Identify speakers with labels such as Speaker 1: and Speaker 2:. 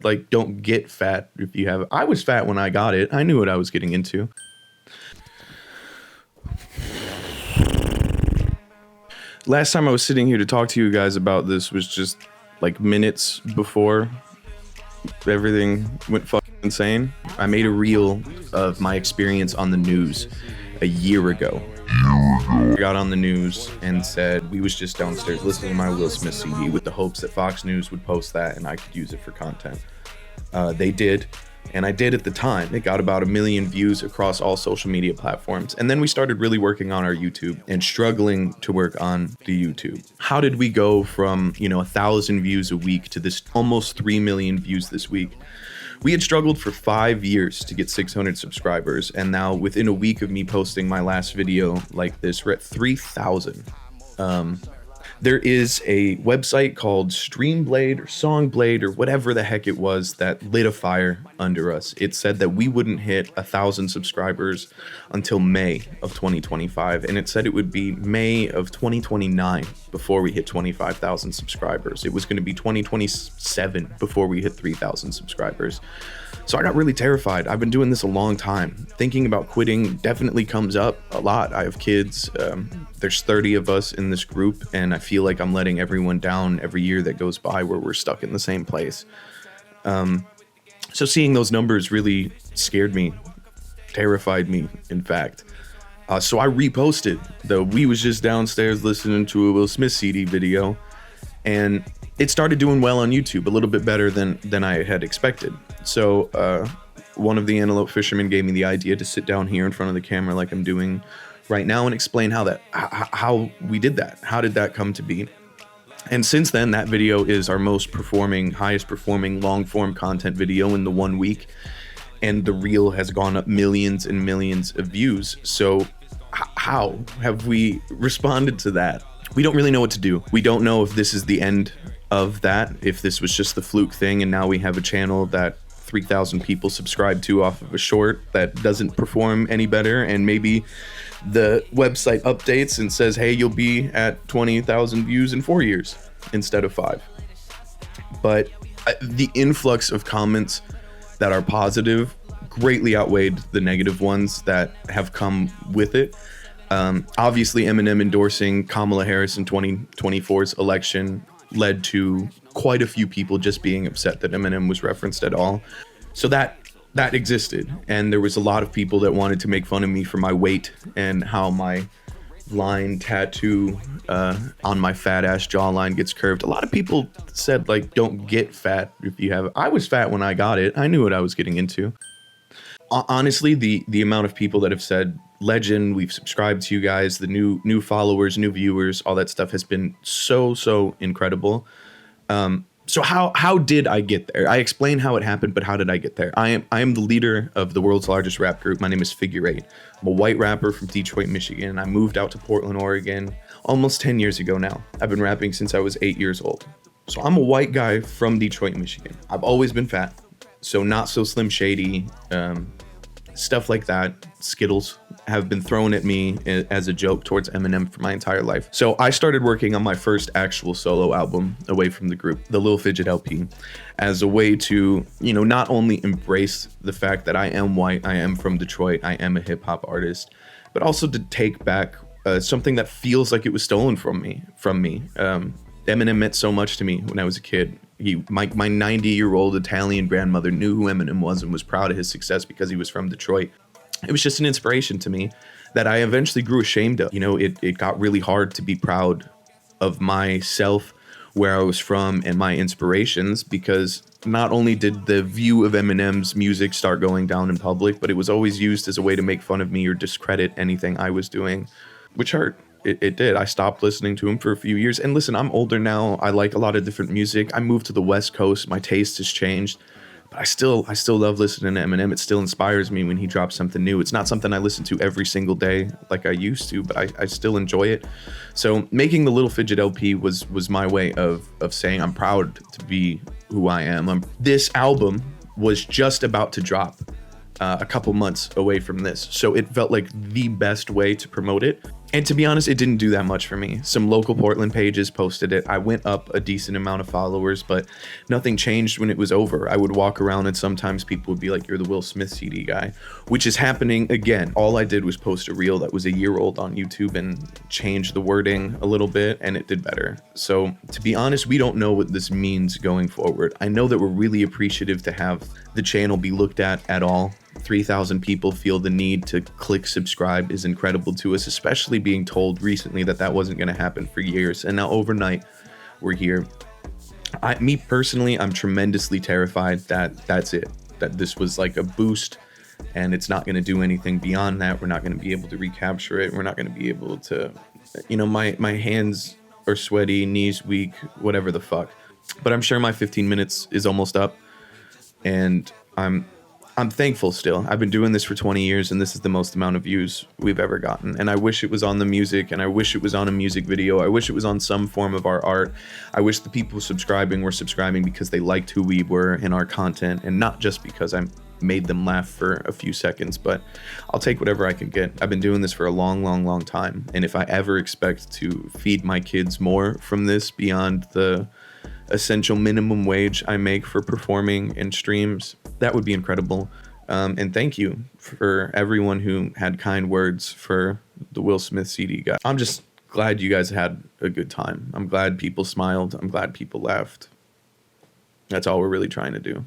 Speaker 1: Like, don't get fat if you have. I was fat when I got it. I knew what I was getting into. Last time I was sitting here to talk to you guys about this was just like minutes before everything went fucking insane. I made a reel of my experience on the news a year ago. I got on the news and said we was just downstairs listening to my Will Smith CD with the hopes that Fox News would post that and I could use it for content. They did, and I did at the time. It got about 1 million views across all social media platforms. And then we started really working on our YouTube and struggling to work on the YouTube. How did we go from, 1,000 views a week to this almost 3 million views this week? We had struggled for 5 years to get 600 subscribers, and now within a week of me posting my last video like this, we're at 3,000. There is a website called Streamblade or Songblade or whatever the heck it was that lit a fire under us. It said that we wouldn't hit 1,000 subscribers until May of 2025, and it said it would be May of 2029 before we hit 25,000 subscribers. It was going to be 2027 before we hit 3,000 subscribers. So I got really terrified. I've been doing this a long time. Thinking about quitting definitely comes up a lot. I have kids. There's 30 of us in this group, and I feel like I'm letting everyone down every year that goes by where we're stuck in the same place. So seeing those numbers really scared me, terrified me, in fact. So I reposted the We Was Just Downstairs Listening to a Will Smith CD video, and it started doing well on YouTube, a little bit better than I had expected. So one of the Antelope Fishermen gave me the idea to sit down here in front of the camera like I'm doing right now and explain how we did that. How did that come to be? And since then, that video is our highest performing long form content video in the 1 week. And the reel has gone up millions and millions of views. So how have we responded to that? We don't really know what to do. We don't know if this is the end of that, if this was just the fluke thing and now we have a channel that 3,000 people subscribe to off of a short that doesn't perform any better, and maybe the website updates and says, hey, you'll be at 20,000 views in 4 years instead of 5. But the influx of comments that are positive greatly outweighed the negative ones that have come with it. Obviously, Eminem endorsing Kamala Harris in 2024's election led to quite a few people just being upset that Eminem was referenced at all. So that existed, and there was a lot of people that wanted to make fun of me for my weight and how my line tattoo on my fat ass jawline gets curved. A lot of people said, like, don't get fat if you have. I was fat when I got it. I knew what I was getting into. Honestly, the amount of people that have said, legend, we've subscribed to you guys, the new followers, new viewers, all that stuff has been so incredible. So how did I get there? I explained how it happened, but how did I get there? I am the leader of the world's largest rap group. My name is Figure 8. I'm a white rapper from Detroit, Michigan. I moved out to Portland, Oregon almost 10 years ago now. I've been rapping since I was 8 years old. So I'm a white guy from Detroit, Michigan. I've always been fat. So not so Slim Shady, stuff like that. Skittles have been thrown at me as a joke towards Eminem for my entire life. So I started working on my first actual solo album away from the group, the Lil Fidget LP, as a way to, not only embrace the fact that I am white, I am from Detroit, I am a hip hop artist, but also to take back something that feels like it was stolen from me. Eminem meant so much to me when I was a kid. My 90-year-old Italian grandmother knew who Eminem was and was proud of his success because he was from Detroit. It was just an inspiration to me that I eventually grew ashamed of. It got really hard to be proud of myself, where I was from, and my inspirations, because not only did the view of Eminem's music start going down in public, but it was always used as a way to make fun of me or discredit anything I was doing, which hurt. It did. I stopped listening to him for a few years. And listen, I'm older now. I like a lot of different music. I moved to the West Coast. My taste has changed. But I still love listening to Eminem. It still inspires me when he drops something new. It's not something I listen to every single day like I used to, but I still enjoy it. So making the Little Fidget LP was my way of saying I'm proud to be who I am. This album was just about to drop a couple months away from this. So it felt like the best way to promote it. And to be honest, it didn't do that much for me. Some local Portland pages posted it. I went up a decent amount of followers, but nothing changed when it was over. I would walk around and sometimes people would be like, "You're the Will Smith CD guy," which is happening again. All I did was post a reel that was a year old on YouTube and change the wording a little bit, and it did better. So to be honest, we don't know what this means going forward. I know that we're really appreciative to have the channel be looked at all. 3,000 people feel the need to click subscribe is incredible to us, especially being told recently that that wasn't going to happen for years. And now overnight, we're here. Me personally, I'm tremendously terrified that that's it, that this was like a boost and it's not going to do anything beyond that. We're not going to be able to recapture it. We're not going to be able to, my hands are sweaty, knees weak, whatever the fuck. But I'm sure my 15 minutes is almost up, and I'm thankful still. I've been doing this for 20 years, and this is the most amount of views we've ever gotten. And I wish it was on the music, and I wish it was on a music video. I wish it was on some form of our art. I wish the people subscribing were subscribing because they liked who we were and our content, and not just because I made them laugh for a few seconds. But I'll take whatever I can get. I've been doing this for a long, long, long time. And if I ever expect to feed my kids more from this beyond the essential minimum wage I make for performing in streams, that would be incredible. And thank you for everyone who had kind words for the Will Smith CD guy. I'm just glad you guys had a good time. I'm glad people smiled. I'm glad people laughed. That's all we're really trying to do.